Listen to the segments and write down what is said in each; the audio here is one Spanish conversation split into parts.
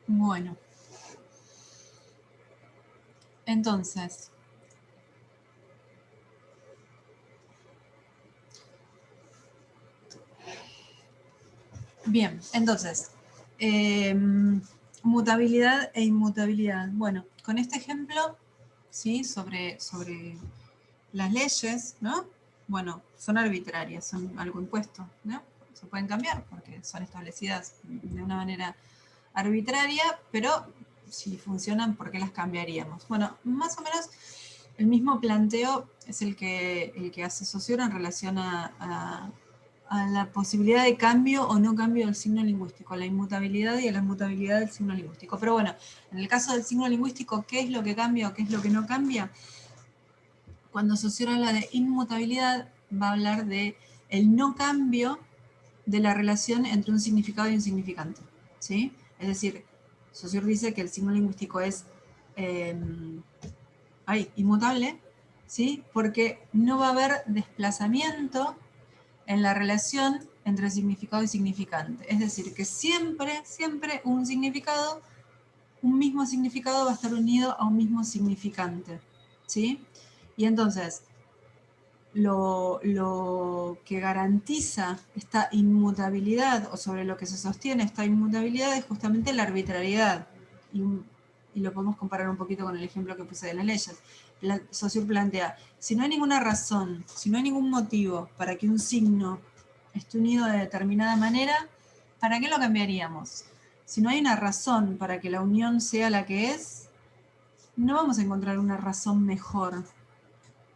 Bueno. Entonces, bien, entonces, mutabilidad e inmutabilidad. Bueno, con este ejemplo, ¿sí? Sobre las leyes, ¿no? Bueno, son arbitrarias, son algo impuesto, ¿no? Se pueden cambiar porque son establecidas de una manera arbitraria, pero si funcionan, ¿por qué las cambiaríamos? Bueno, más o menos el mismo planteo es el que hace Saussure en relación a la posibilidad de cambio o no cambio del signo lingüístico, a la inmutabilidad y a la mutabilidad del signo lingüístico. Pero bueno, en el caso del signo lingüístico, ¿qué es lo que cambia o qué es lo que no cambia? Cuando Saussure habla de inmutabilidad, va a hablar de el no cambio de la relación entre un significado y un significante, ¿sí? Es decir, Saussure dice que el signo lingüístico es inmutable, ¿sí? Porque no va a haber desplazamiento en la relación entre significado y significante. Es decir, que siempre, siempre un significado, un mismo significado va a estar unido a un mismo significante, ¿sí? Y entonces, lo que garantiza esta inmutabilidad, o sobre lo que se sostiene esta inmutabilidad, es justamente la arbitrariedad. Y lo podemos comparar un poquito con el ejemplo que puse de las leyes. Saussure plantea, si no hay ninguna razón, si no hay ningún motivo para que un signo esté unido de determinada manera, ¿para qué lo cambiaríamos? Si no hay una razón para que la unión sea la que es, no vamos a encontrar una razón mejor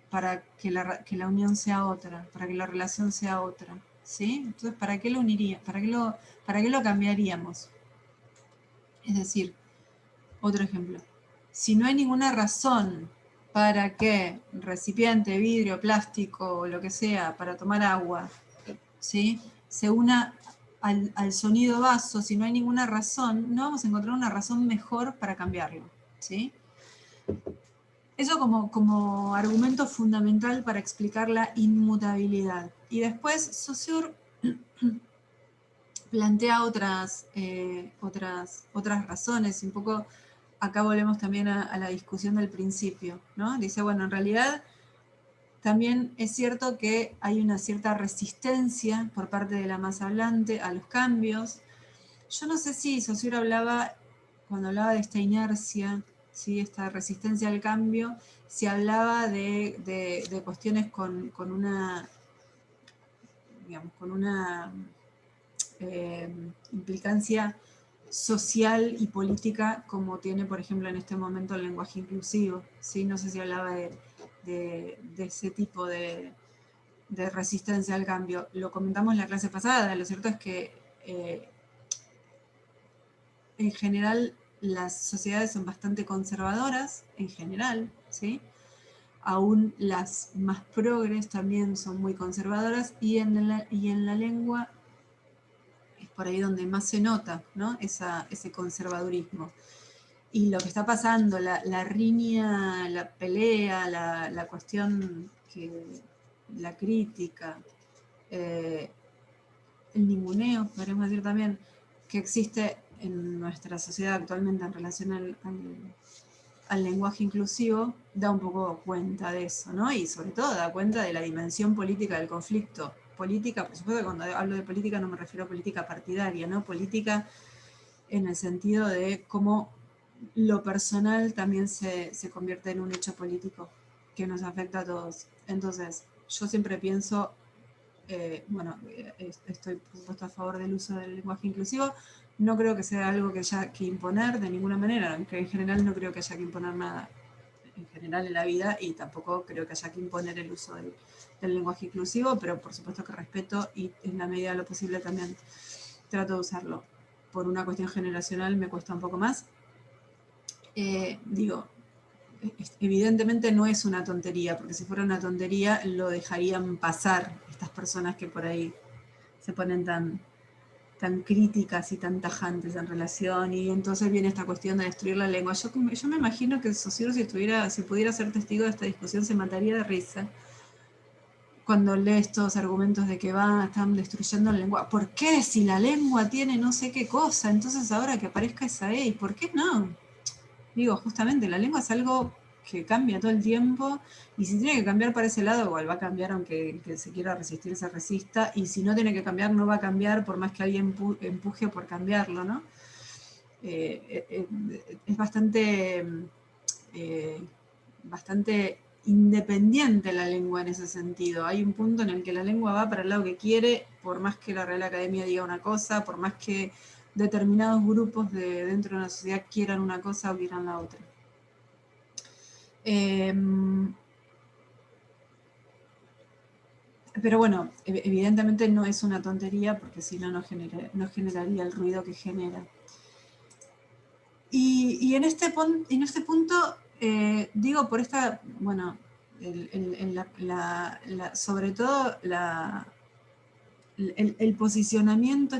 para que la unión sea otra, para que la relación sea otra, ¿sí? Entonces, ¿para qué lo uniría? ¿Para qué lo cambiaríamos? Es decir, otro ejemplo. Si no hay ninguna razón para que recipiente, vidrio, plástico o lo que sea para tomar agua, ¿sí? Se una al sonido vaso, si no hay ninguna razón, no vamos a encontrar una razón mejor para cambiarlo, ¿sí? Eso como argumento fundamental para explicar la inmutabilidad. Y después Saussure plantea otras razones, y un poco acá volvemos también a la discusión del principio, ¿no? Dice, bueno, en realidad también es cierto que hay una cierta resistencia por parte de la masa hablante a los cambios. Yo no sé si Saussure hablaba, cuando hablaba de esta inercia, ¿sí? Esta resistencia al cambio, si hablaba de cuestiones con una, digamos, con una implicancia social y política como tiene, por ejemplo, en este momento el lenguaje inclusivo, ¿sí? No sé si hablaba de ese tipo de resistencia al cambio. Lo comentamos en la clase pasada, lo cierto es que en general las sociedades son bastante conservadoras, en general, ¿sí? Aún las más progres también son muy conservadoras, y en la lengua es por ahí donde más se nota, ¿no? Ese conservadurismo. Y lo que está pasando, la riña, la pelea, la cuestión, la crítica, el ninguneo, podríamos decir también, que existe en nuestra sociedad actualmente en relación al lenguaje inclusivo, da un poco cuenta de eso, ¿no? Y sobre todo da cuenta de la dimensión política del conflicto. Política, por supuesto, cuando hablo de política no me refiero a política partidaria, ¿no? Política en el sentido de cómo lo personal también se convierte en un hecho político que nos afecta a todos. Entonces, yo siempre pienso, estoy por supuesto a favor del uso del lenguaje inclusivo. No creo que sea algo que haya que imponer de ninguna manera, aunque en general no creo que haya que imponer nada en general en la vida, y tampoco creo que haya que imponer el uso del lenguaje inclusivo, pero por supuesto que respeto y en la medida de lo posible también trato de usarlo. Por una cuestión generacional me cuesta un poco más. Evidentemente no es una tontería, porque si fuera una tontería lo dejarían pasar estas personas que por ahí se ponen tan críticas y tan tajantes en relación, y entonces viene esta cuestión de destruir la lengua. Yo me imagino que Saussure, si pudiera ser testigo de esta discusión, se mataría de risa cuando lees estos argumentos de que están destruyendo la lengua. ¿Por qué? Si la lengua tiene no sé qué cosa, entonces ahora que aparezca esa E, ¿por qué no? Digo, justamente, la lengua es algo que cambia todo el tiempo, y si tiene que cambiar para ese lado, igual va a cambiar, aunque el que se quiera resistir se resista, y si no tiene que cambiar, no va a cambiar por más que alguien empuje por cambiarlo, ¿no? Es bastante independiente la lengua en ese sentido. Hay un punto en el que la lengua va para el lado que quiere, por más que la Real Academia diga una cosa, por más que determinados grupos dentro de una sociedad quieran una cosa o quieran la otra. Pero bueno, evidentemente no es una tontería, porque si no, no generaría el ruido que genera. Y en este punto, digo, por esta, bueno, sobre todo el posicionamiento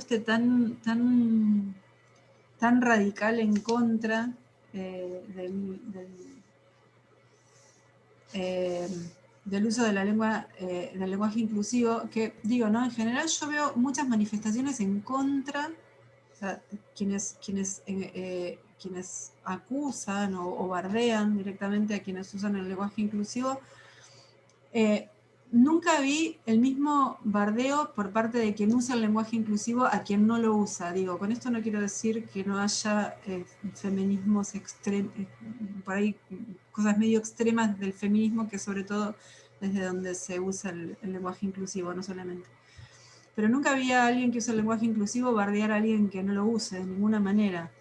tan radical en contra del uso de la lengua, del lenguaje inclusivo, que digo, ¿no? En general yo veo muchas manifestaciones en contra, o sea, quienes acusan o bardean directamente a quienes usan el lenguaje inclusivo. Nunca vi el mismo bardeo por parte de quien usa el lenguaje inclusivo a quien no lo usa. Digo, con esto no quiero decir que no haya feminismos por ahí cosas medio extremas del feminismo, que sobre todo desde donde se usa el lenguaje inclusivo, no solamente. Pero nunca había alguien que usa el lenguaje inclusivo bardear a alguien que no lo use de ninguna manera.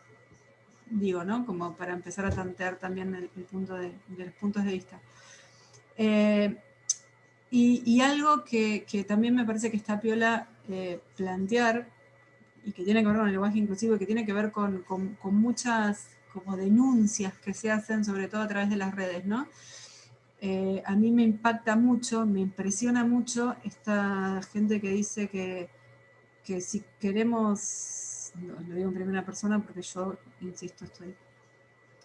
Digo, ¿no? Como para empezar a tantear también de los puntos de vista. Y algo que también me parece que está piola plantear, y que tiene que ver con el lenguaje inclusivo, y que tiene que ver con muchas como denuncias que se hacen, sobre todo a través de las redes, ¿no? A mí me impacta mucho, me impresiona mucho esta gente que dice que si queremos, lo digo en primera persona porque yo, insisto, estoy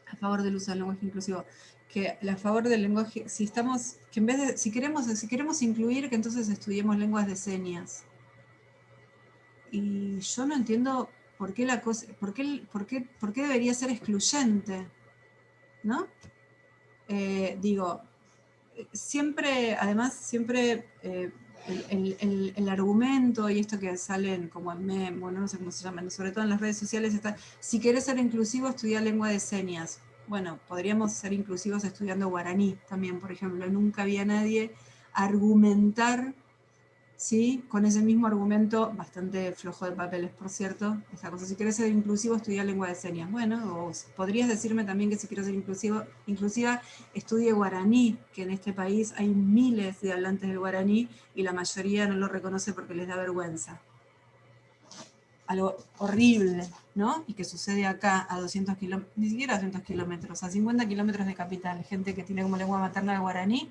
a favor del uso del lenguaje inclusivo, que a favor del lenguaje, que en vez de, si queremos incluir, que entonces estudiemos lenguas de señas. Y yo no entiendo por qué por qué debería ser excluyente, ¿no? Digo, siempre el argumento y esto que salen como en bueno, no sé cómo se llaman, sobre todo en las redes sociales, está, si querés ser inclusivo, estudia lengua de señas. Bueno, podríamos ser inclusivos estudiando guaraní también, por ejemplo. Nunca había nadie argumentar, ¿sí? Con ese mismo argumento, bastante flojo de papeles, por cierto, esa cosa, si querés ser inclusivo, estudia lengua de señas. Bueno, o podrías decirme también que si quiero ser inclusiva, estudie guaraní, que en este país hay miles de hablantes del guaraní y la mayoría no lo reconoce porque les da vergüenza. Algo horrible, ¿no? Y que sucede acá a 200 kilómetros, ni siquiera a 200 kilómetros, a 50 kilómetros de capital, gente que tiene como lengua materna el guaraní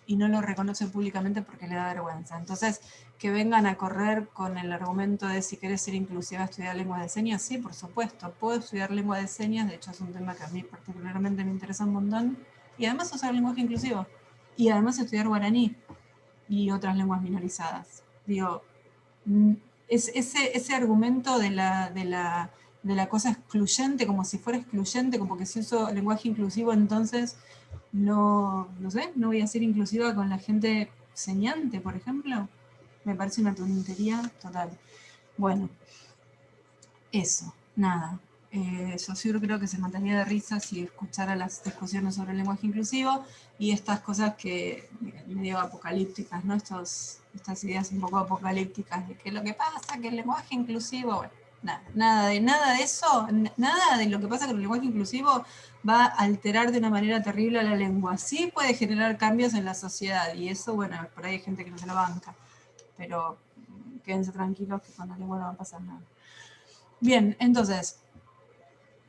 y no lo reconoce públicamente porque le da vergüenza. Entonces, que vengan a correr con el argumento de si querés ser inclusiva, estudiar lengua de señas, sí, por supuesto, puedo estudiar lengua de señas, de hecho es un tema que a mí particularmente me interesa un montón, y además usar lenguaje inclusivo, y además estudiar guaraní y otras lenguas minorizadas. Digo, ese argumento de la cosa excluyente, como si fuera excluyente, como que si uso lenguaje inclusivo, entonces no sé, no voy a ser inclusiva con la gente señante, por ejemplo. Me parece una tontería total. Bueno, eso, nada. Yo creo que se mataría de risa si escuchara las discusiones sobre el lenguaje inclusivo y estas cosas que medio apocalípticas, ¿no? Estas ideas un poco apocalípticas de que lo que pasa, que el lenguaje inclusivo, bueno, nada de eso, nada de lo que pasa con el lenguaje inclusivo va a alterar de una manera terrible a la lengua. Sí puede generar cambios en la sociedad y eso, bueno, por ahí hay gente que no se lo banca, pero quédense tranquilos que con la lengua no va a pasar nada. Bien, entonces,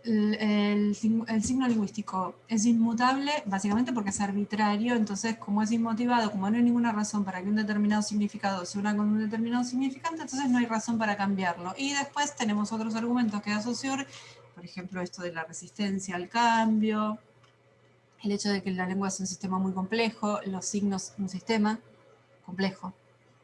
el signo lingüístico es inmutable básicamente porque es arbitrario, entonces como es inmotivado, como no hay ninguna razón para que un determinado significado se una con un determinado significante, entonces no hay razón para cambiarlo. Y después tenemos otros argumentos que da Saussure, por ejemplo esto de la resistencia al cambio, el hecho de que la lengua es un sistema muy complejo, los signos un sistema complejo.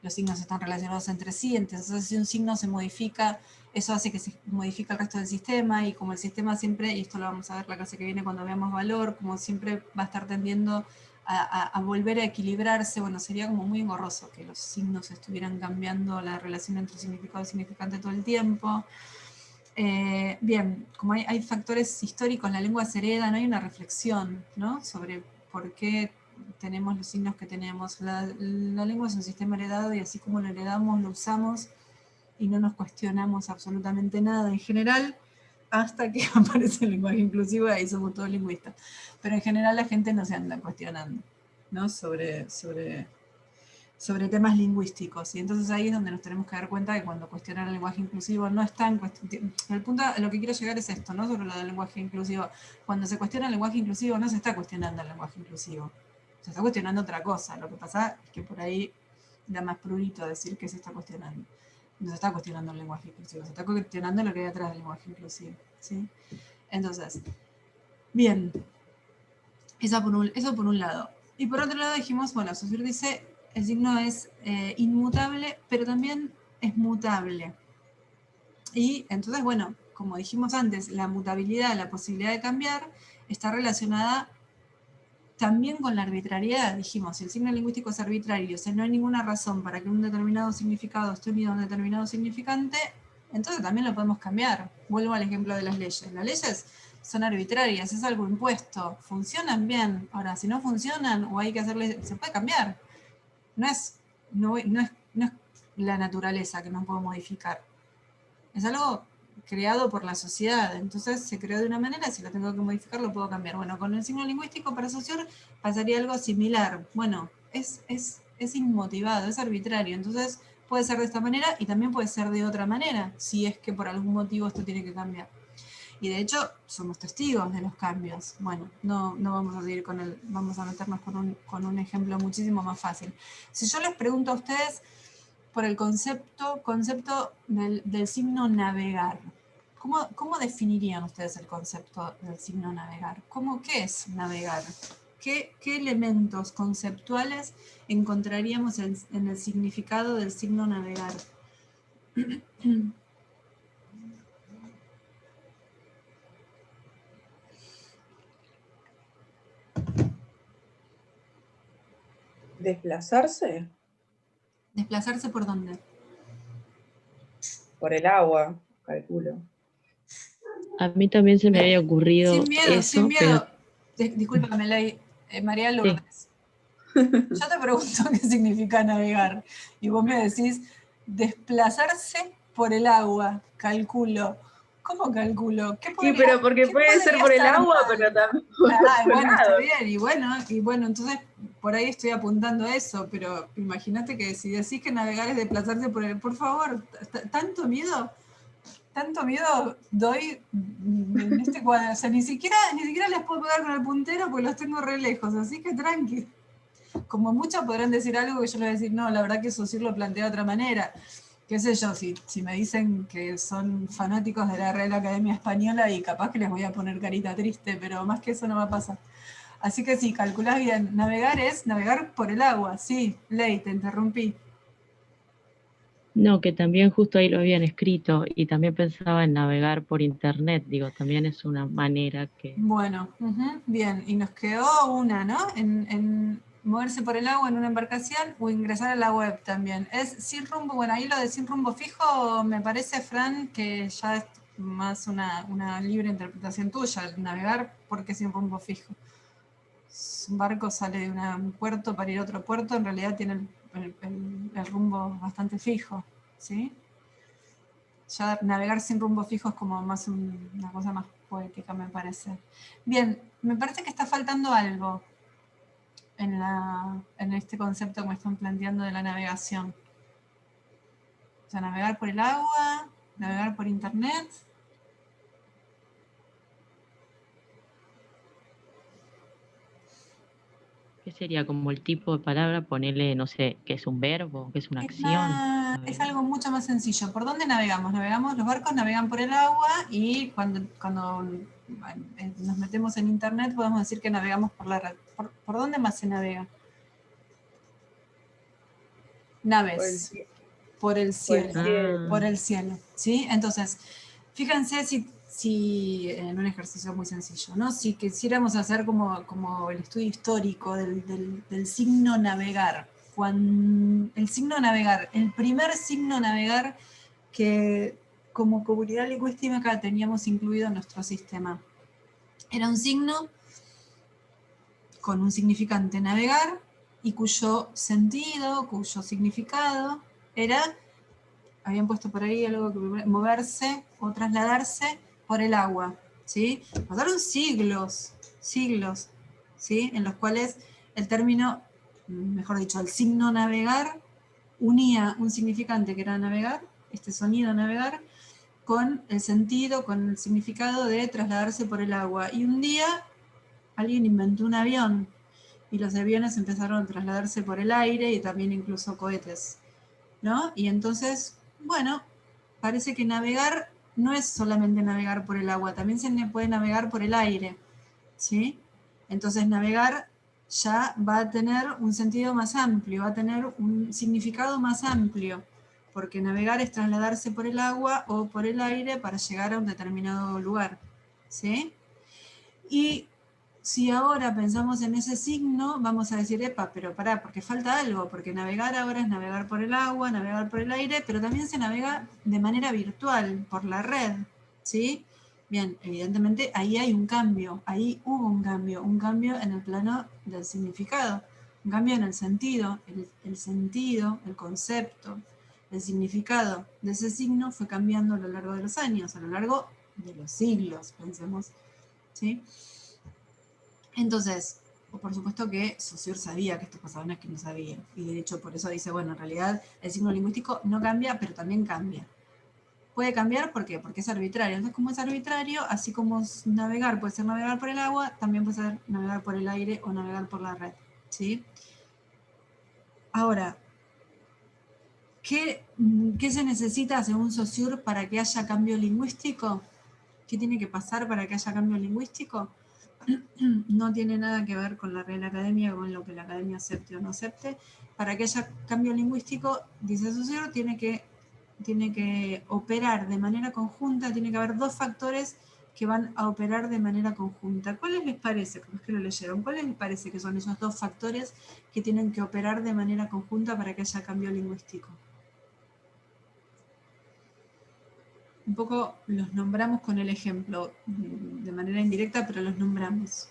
Los signos están relacionados entre sí, entonces si un signo se modifica, eso hace que se modifique el resto del sistema, y como el sistema siempre, y esto lo vamos a ver la clase que viene cuando veamos valor, como siempre va a estar tendiendo a volver a equilibrarse, bueno, sería como muy engorroso que los signos estuvieran cambiando la relación entre significado y significante todo el tiempo. Bien, como hay factores históricos, la lengua se hereda, no hay una reflexión, ¿no?, sobre por qué tenemos los signos que tenemos. La lengua es un sistema heredado, y así como lo heredamos, lo usamos y no nos cuestionamos absolutamente nada en general, hasta que aparece el lenguaje inclusivo, y ahí somos todos lingüistas. Pero en general la gente no se anda cuestionando, ¿no?, sobre temas lingüísticos. Y entonces ahí es donde nos tenemos que dar cuenta que cuando cuestionar el lenguaje inclusivo no está en cuestión. El punto a lo que quiero llegar es esto, ¿no?, sobre lo del lenguaje inclusivo. Cuando se cuestiona el lenguaje inclusivo, no se está cuestionando el lenguaje inclusivo. Se está cuestionando otra cosa. Lo que pasa es que por ahí da más prurito decir que se está cuestionando. No se está cuestionando el lenguaje inclusivo, se está cuestionando lo que hay atrás del lenguaje inclusivo, ¿sí? Entonces, bien, eso por un lado. Y por otro lado dijimos, bueno, Saussure dice, el signo es inmutable, pero también es mutable. Y entonces, bueno, como dijimos antes, la mutabilidad, la posibilidad de cambiar, está relacionada también con la arbitrariedad. Dijimos, si el signo lingüístico es arbitrario, o sea, no hay ninguna razón para que un determinado significado esté unido a un determinado significante, entonces también lo podemos cambiar. Vuelvo al ejemplo de las leyes. Las leyes son arbitrarias, es algo impuesto, funcionan bien. Ahora, si no funcionan o hay que hacerle, se puede cambiar. No es la naturaleza que no puedo modificar. Es algo creado por la sociedad, entonces se creó de una manera, si lo tengo que modificar lo puedo cambiar. Bueno, con el signo lingüístico para Saussure pasaría algo similar. Bueno, es inmotivado, es arbitrario, entonces puede ser de esta manera y también puede ser de otra manera, si es que por algún motivo esto tiene que cambiar. Y de hecho, somos testigos de los cambios. Bueno, no vamos a seguir vamos a meternos con un ejemplo muchísimo más fácil. Si yo les pregunto a ustedes por el concepto del signo navegar, ¿cómo definirían ustedes el concepto del signo navegar? ¿Qué es navegar? ¿Qué elementos conceptuales encontraríamos en el significado del signo navegar? ¿Desplazarse? ¿Desplazarse por dónde? Por el agua, calculo. A mí también se me había ocurrido Sin miedo. pero Discúlpame, María sí. Lourdes. Yo te pregunto qué significa navegar, y vos me decís desplazarse por el agua, calculo. ¿Cómo calculo? Sí, pero porque puede ser por el agua, pero también por otro bueno, está lado. bien, y bueno, entonces por ahí estoy apuntando a eso, pero imagínate que si decís que navegar es desplazarse por favor, ¿tanto miedo? Tanto miedo doy en este cuadro, o sea, ni siquiera les puedo pegar con el puntero porque los tengo re lejos, así que tranqui. Como muchos podrán decir algo que yo les voy a decir, no, la verdad que Saussure lo plantea de otra manera. Qué sé yo, si me dicen que son fanáticos de la Real Academia Española, y capaz que les voy a poner carita triste, pero más que eso no va a pasar. Así que sí, calculás bien, navegar es navegar por el agua, sí, Ley, te interrumpí. No, que también justo ahí lo habían escrito, y también pensaba en navegar por internet, digo, también es una manera que... Bueno, bien, y nos quedó una, ¿no? En moverse por el agua en una embarcación o ingresar a la web también. Es sin rumbo, bueno, ahí lo de sin rumbo fijo me parece, Fran, que ya es más una libre interpretación tuya, navegar porque sin rumbo fijo. Un barco sale de un puerto para ir a otro puerto, en realidad tiene el rumbo bastante fijo, ¿sí? Ya navegar sin rumbo fijo es como más una cosa más poética, me parece. Bien, me parece que está faltando algo en este concepto que me están planteando de la navegación. O sea, navegar por el agua, navegar por internet. ¿Qué sería como el tipo de palabra? Ponerle, no sé, que es un verbo, que es una acción. Es algo mucho más sencillo. ¿Por dónde navegamos? Los barcos navegan por el agua, y cuando nos metemos en internet podemos decir que navegamos por la red. ¿Por dónde más se navega? naves, por el cielo, cielo. por el cielo, ¿sí? Entonces, fíjense si en un ejercicio muy sencillo, ¿no? Si quisiéramos hacer como el estudio histórico del signo navegar, el signo navegar, el primer signo navegar que como comunidad lingüística teníamos incluido en nuestro sistema. Era un signo con un significante navegar y cuyo sentido, cuyo significado era, habían puesto por ahí algo que moverse o trasladarse por el agua, ¿sí? Pasaron siglos, ¿sí? En los cuales el término, mejor dicho, el signo navegar unía un significante que era navegar, este sonido navegar, con el sentido, con el significado de trasladarse por el agua. Y un día alguien inventó un avión y los aviones empezaron a trasladarse por el aire y también incluso cohetes, ¿no? Y entonces, bueno, parece que navegar no es solamente navegar por el agua, también se puede navegar por el aire, ¿sí? Entonces navegar ya va a tener un sentido más amplio, va a tener un significado más amplio, porque navegar es trasladarse por el agua o por el aire para llegar a un determinado lugar, ¿sí? Y si ahora pensamos en ese signo, vamos a decir, epa, pero pará, porque falta algo, porque navegar ahora es navegar por el agua, navegar por el aire, pero también se navega de manera virtual, por la red, ¿sí? Bien, evidentemente ahí hay un cambio, ahí hubo un cambio en el plano del significado, un cambio en el sentido, el sentido, el concepto, el significado de ese signo fue cambiando a lo largo de los años, a lo largo de los siglos, pensemos, ¿sí? Entonces, por supuesto que Saussure sabía que esto pasaba, no es que no sabía, y de hecho por eso dice, bueno, en realidad el signo lingüístico no cambia, pero también cambia. Puede cambiar, ¿por qué? Porque es arbitrario. Entonces, como es arbitrario, así como navegar puede ser navegar por el agua, también puede ser navegar por el aire o navegar por la red, ¿sí? Ahora, ¿qué se necesita según Saussure para que haya cambio lingüístico? ¿Qué tiene que pasar para que haya cambio lingüístico? No tiene nada que ver con la Real Academia, con lo que la Academia acepte o no acepte. Para que haya cambio lingüístico, dice Saussure, tiene que operar de manera conjunta, tiene que haber dos factores que van a operar de manera conjunta. ¿Cuáles les parece, como es que lo leyeron, cuáles les parece que son esos dos factores que tienen que operar de manera conjunta para que haya cambio lingüístico? Un poco los nombramos con el ejemplo, de manera indirecta, pero los nombramos.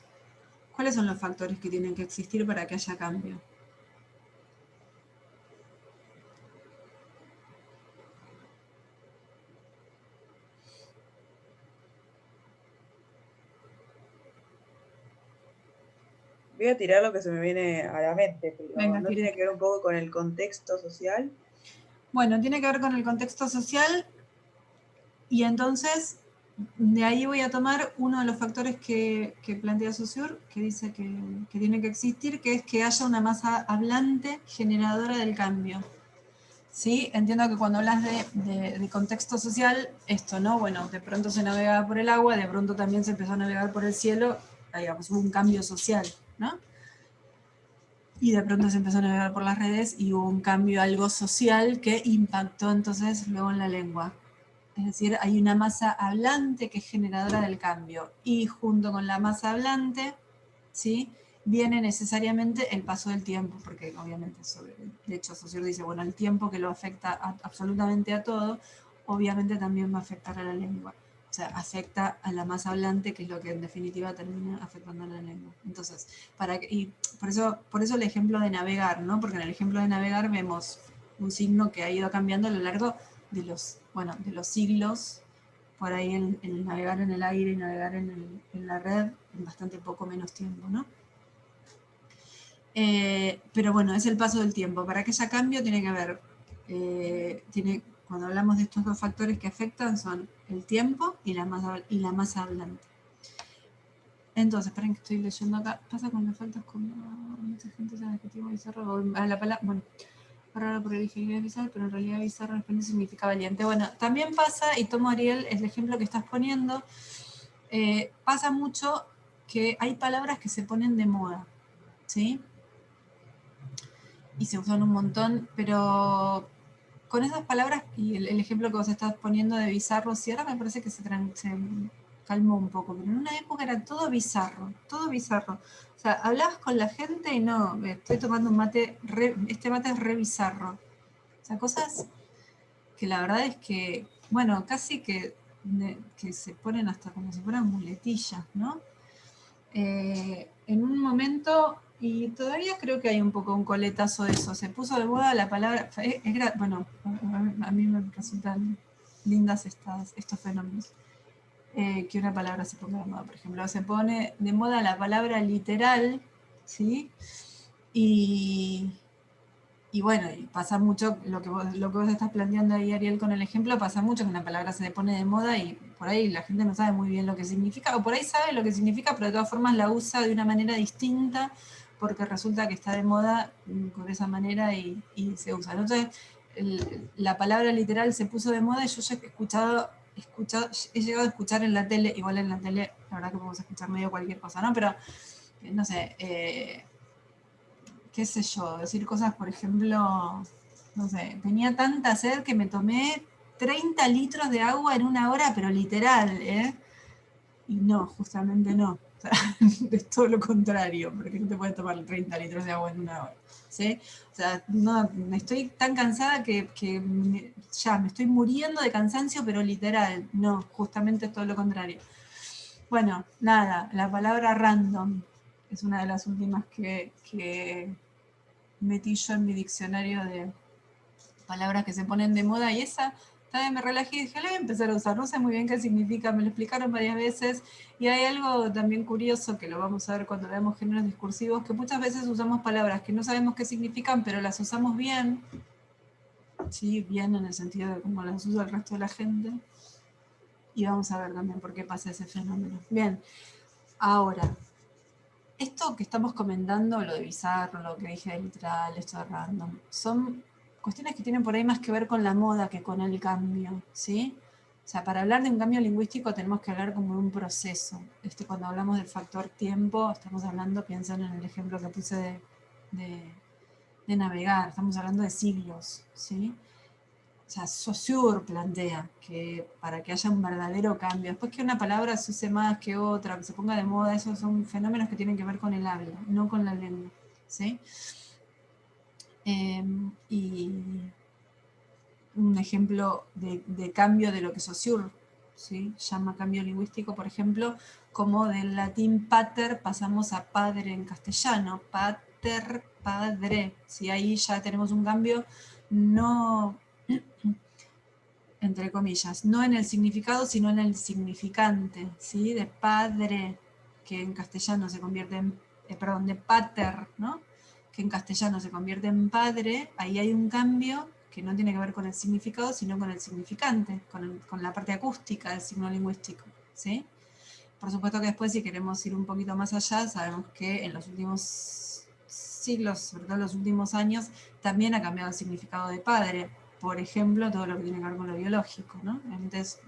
¿Cuáles son los factores que tienen que existir para que haya cambio? Voy a tirar lo que se me viene a la mente, pero Venga, ¿no tiene que ver un poco con el contexto social? Bueno, tiene que ver con el contexto social y entonces de ahí voy a tomar uno de los factores que plantea Saussure, que dice que tiene que existir, que es que haya una masa hablante generadora del cambio. ¿Sí? Entiendo que cuando hablas de contexto social, esto, ¿no? Bueno, de pronto se navegaba por el agua, de pronto también se empezó a navegar por el cielo, digamos, hubo un cambio social, ¿no? Y de pronto se empezó a navegar por las redes y hubo un cambio, algo social que impactó entonces luego en la lengua. Es decir, hay una masa hablante que es generadora del cambio y junto con la masa hablante, ¿sí?, viene necesariamente el paso del tiempo, porque obviamente, de hecho, Saussure dice, bueno, el tiempo que lo afecta absolutamente a todo, obviamente también va a afectar a la lengua. O sea, afecta a la masa hablante, que es lo que en definitiva termina afectando a la lengua. Entonces, y por eso el ejemplo de navegar, ¿no? Porque en el ejemplo de navegar vemos un signo que ha ido cambiando a lo largo de los siglos, por ahí en navegar en el aire y navegar en la red en bastante poco menos tiempo, ¿no? Pero bueno, es el paso del tiempo. Para que haya cambio tiene que haber, cuando hablamos de estos dos factores que afectan son el tiempo y la masa hablante. Entonces, esperen que estoy leyendo acá. Pasa con las faltas como mucha gente sabe adjetivo bizarro, a la palabra, bueno, raro por origen bizarro, pero en realidad bizarro en español significa valiente. Bueno, también pasa, y tomo Ariel, es el ejemplo que estás poniendo, pasa mucho que hay palabras que se ponen de moda, ¿sí? y se usan un montón, pero con esas palabras y el ejemplo que vos estás poniendo de bizarro, sí, ahora me parece que se calmó un poco, pero en una época era todo bizarro, todo bizarro. O sea, hablabas con la gente y no, estoy tomando un mate, este mate es re bizarro. O sea, cosas que la verdad es que, bueno, casi que se ponen hasta como si fueran muletillas, ¿no? En un momento, y todavía creo que hay un poco un coletazo de eso, se puso de moda la palabra, bueno, a mí me resultan lindas estos fenómenos, que una palabra se ponga de moda, por ejemplo, se pone de moda la palabra literal, ¿sí? Y bueno, y pasa mucho, lo que vos estás planteando ahí, Ariel, con el ejemplo, pasa mucho que una palabra se le pone de moda y por ahí la gente no sabe muy bien lo que significa, o por ahí sabe lo que significa, pero de todas formas la usa de una manera distinta, porque resulta que está de moda con esa manera y se usa. Entonces, la palabra literal se puso de moda y yo ya he llegado a escuchar en la tele, igual en la tele, la verdad que podemos escuchar medio cualquier cosa, ¿no? Pero, no sé, qué sé yo, decir cosas, por ejemplo, no sé, tenía tanta sed que me tomé 30 litros de agua en una hora, pero literal, ¿eh? Y no, justamente no. O sea, es todo lo contrario, porque no te puedes tomar 30 litros de agua en una hora. ¿Sí? O sea, no, estoy tan cansada que ya me estoy muriendo de cansancio, pero literal, no, justamente es todo lo contrario. Bueno, nada, la palabra random es una de las últimas que metí yo en mi diccionario de palabras que se ponen de moda y esa también me relajé y dije, la voy a empezar a usar, no sé muy bien qué significa, me lo explicaron varias veces y hay algo también curioso que lo vamos a ver cuando veamos géneros discursivos, que muchas veces usamos palabras que no sabemos qué significan, pero las usamos bien, ¿sí? Bien en el sentido de cómo las usa el resto de la gente, y vamos a ver también por qué pasa ese fenómeno. Bien, ahora, esto que estamos comentando, lo de bizarro, lo que dije de literal, esto de random, son cuestiones que tienen por ahí más que ver con la moda que con el cambio, ¿sí? O sea, para hablar de un cambio lingüístico tenemos que hablar como de un proceso. Cuando hablamos del factor tiempo, estamos hablando, piensan en el ejemplo que puse de navegar, estamos hablando de siglos, ¿sí? O sea, Saussure plantea que para que haya un verdadero cambio, después que una palabra se use más que otra, que se ponga de moda, esos son fenómenos que tienen que ver con el habla, no con la lengua, ¿sí? Y un ejemplo de cambio de lo que Saussure, ¿sí?, llama cambio lingüístico, por ejemplo, como del latín pater pasamos a padre en castellano, pater, padre, ¿sí? Ahí ya tenemos un cambio no entre comillas, no en el significado, sino en el significante, ¿sí? De padre, que en castellano se convierte en, perdón, de pater, ¿no? Que en castellano se convierte en padre, ahí hay un cambio que no tiene que ver con el significado, sino con el significante, con la parte acústica del signo lingüístico, ¿sí? Por supuesto que después, si queremos ir un poquito más allá, sabemos que en los últimos siglos, sobre todo en los últimos años, también ha cambiado el significado de padre. Por ejemplo, todo lo que tiene que ver con lo biológico, ¿no? Antes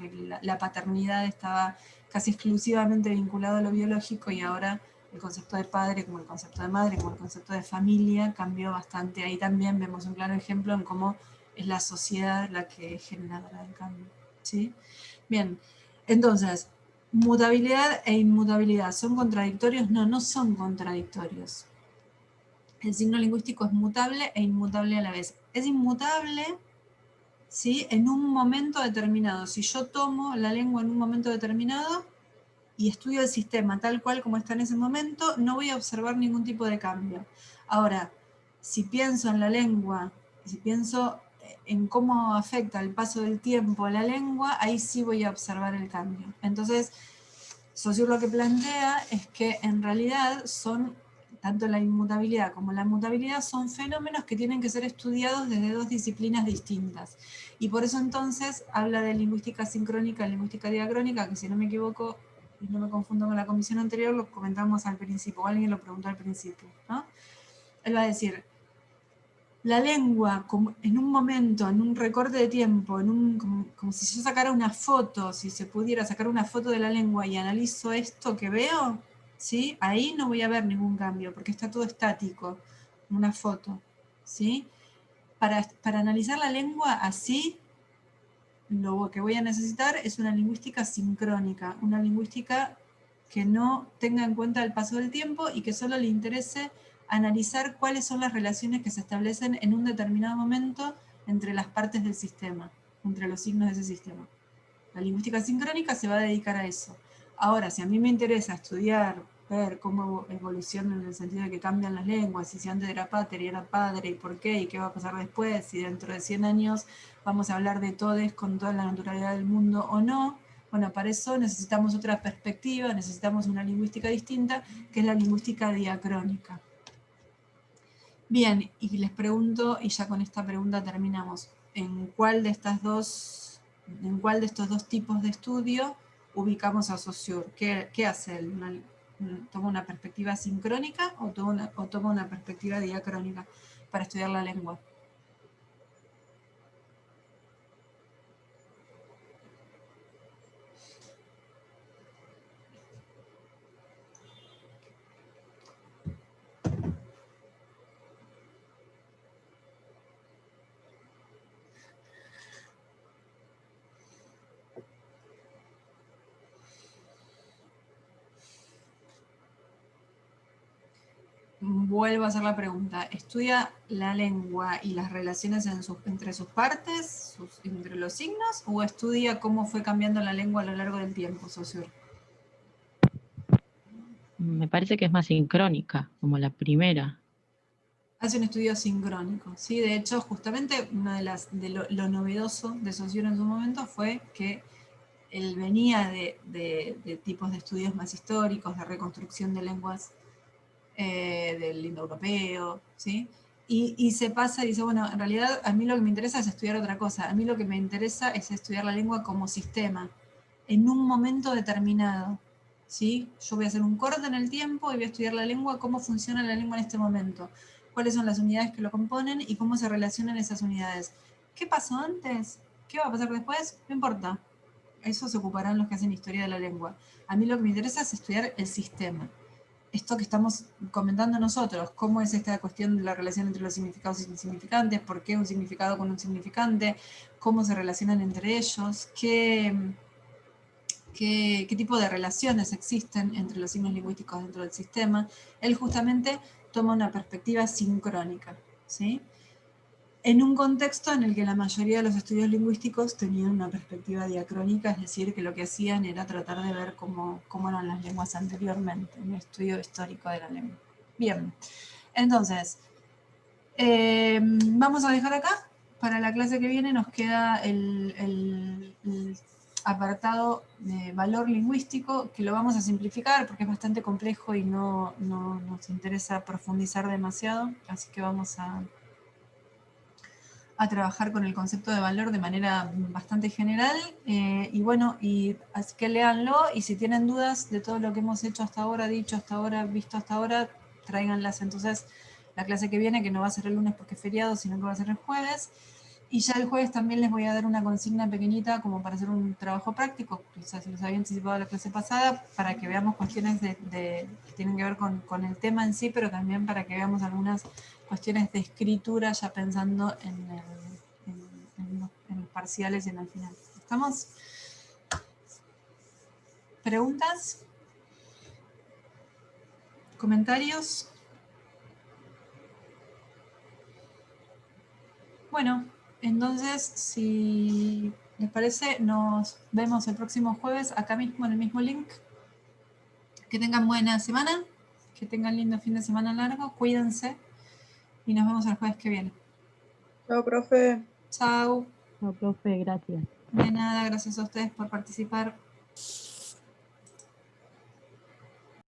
la paternidad estaba casi exclusivamente vinculado a lo biológico y ahora el concepto de padre, como el concepto de madre, como el concepto de familia, cambió bastante. Ahí también vemos un claro ejemplo en cómo es la sociedad la que genera el cambio, ¿sí? Bien, entonces, mutabilidad e inmutabilidad, ¿son contradictorios? No, no son contradictorios. El signo lingüístico es mutable e inmutable a la vez. Es inmutable, ¿sí?, en un momento determinado. Si yo tomo la lengua en un momento determinado y estudio el sistema tal cual como está en ese momento, no voy a observar ningún tipo de cambio. Ahora, si pienso en la lengua, si pienso en cómo afecta el paso del tiempo a la lengua, ahí sí voy a observar el cambio. Entonces, Saussure lo que plantea es que en realidad son, tanto la inmutabilidad como la mutabilidad son fenómenos que tienen que ser estudiados desde dos disciplinas distintas. Y por eso entonces habla de lingüística sincrónica y lingüística diacrónica, que si no me equivoco y no me confundo con la comisión anterior, lo comentamos al principio, o alguien lo preguntó al principio, ¿no? Él va a decir, la lengua en un momento, en un recorte de tiempo, como si yo sacara una foto, si se pudiera sacar una foto de la lengua y analizo esto que veo, ¿sí?, ahí no voy a ver ningún cambio, porque está todo estático, una foto, ¿sí? Para analizar la lengua así, lo que voy a necesitar es una lingüística sincrónica, una lingüística que no tenga en cuenta el paso del tiempo y que solo le interese analizar cuáles son las relaciones que se establecen en un determinado momento entre las partes del sistema, entre los signos de ese sistema. La lingüística sincrónica se va a dedicar a eso. Ahora, si a mí me interesa estudiar, ver cómo evolucionan en el sentido de que cambian las lenguas, y si antes era pater y era padre, y por qué, y qué va a pasar después, y dentro de 100 años vamos a hablar de todes con toda la naturalidad del mundo o no, bueno, para eso necesitamos otra perspectiva, necesitamos una lingüística distinta, que es la lingüística diacrónica. Bien, y les pregunto, y ya con esta pregunta terminamos, ¿en cuál de estos dos tipos de estudio ubicamos a Saussure? ¿Qué hace él? ¿Toma una perspectiva sincrónica o toma una perspectiva diacrónica para estudiar la lengua? Vuelvo a hacer la pregunta. ¿Estudia la lengua y las relaciones entre sus partes, entre los signos, o estudia cómo fue cambiando la lengua a lo largo del tiempo, Saussure? Me parece que es más sincrónica, como la primera. Hace un estudio sincrónico, ¿sí? De hecho, justamente lo novedoso de Saussure en su momento fue que él venía de tipos de estudios más históricos, de reconstrucción de lenguas del indoeuropeo, ¿sí? Y se pasa y dice, bueno, en realidad a mí lo que me interesa es estudiar otra cosa. A mí lo que me interesa es estudiar la lengua como sistema, en un momento determinado, ¿sí? Yo voy a hacer un corte en el tiempo y voy a estudiar la lengua, cómo funciona la lengua en este momento, cuáles son las unidades que lo componen y cómo se relacionan esas unidades. ¿Qué pasó antes? ¿Qué va a pasar después? No importa. Eso se ocuparán los que hacen historia de la lengua. A mí lo que me interesa es estudiar el sistema. Esto que estamos comentando nosotros, cómo es esta cuestión de la relación entre los significados y insignificantes, por qué un significado con un significante, cómo se relacionan entre ellos, qué tipo de relaciones existen entre los signos lingüísticos dentro del sistema. Él justamente toma una perspectiva sincrónica, ¿sí? En un contexto en el que la mayoría de los estudios lingüísticos tenían una perspectiva diacrónica, es decir, que lo que hacían era tratar de ver cómo eran las lenguas anteriormente, un estudio histórico de la lengua. Bien, entonces, vamos a dejar acá. Para la clase que viene nos queda el apartado de valor lingüístico, que lo vamos a simplificar porque es bastante complejo y no nos interesa profundizar demasiado, así que vamos a trabajar con el concepto de valor de manera bastante general, y bueno, así que léanlo, y si tienen dudas de todo lo que hemos hecho hasta ahora, dicho hasta ahora, visto hasta ahora, tráiganlas entonces la clase que viene, que no va a ser el lunes porque es feriado, sino que va a ser el jueves, y ya el jueves también les voy a dar una consigna pequeñita como para hacer un trabajo práctico, quizás se los había anticipado la clase pasada, para que veamos cuestiones que tienen que ver con el tema en sí, pero también para que veamos algunas cuestiones de escritura ya pensando en los parciales y en el final. ¿Estamos? ¿Preguntas? ¿Comentarios? Bueno, entonces, si les parece, nos vemos el próximo jueves acá mismo en el mismo link. Que tengan buena semana, que tengan lindo fin de semana largo, cuídense y nos vemos el jueves que viene. Chao, profe. Chao. No, profe, gracias. De nada, gracias a ustedes por participar.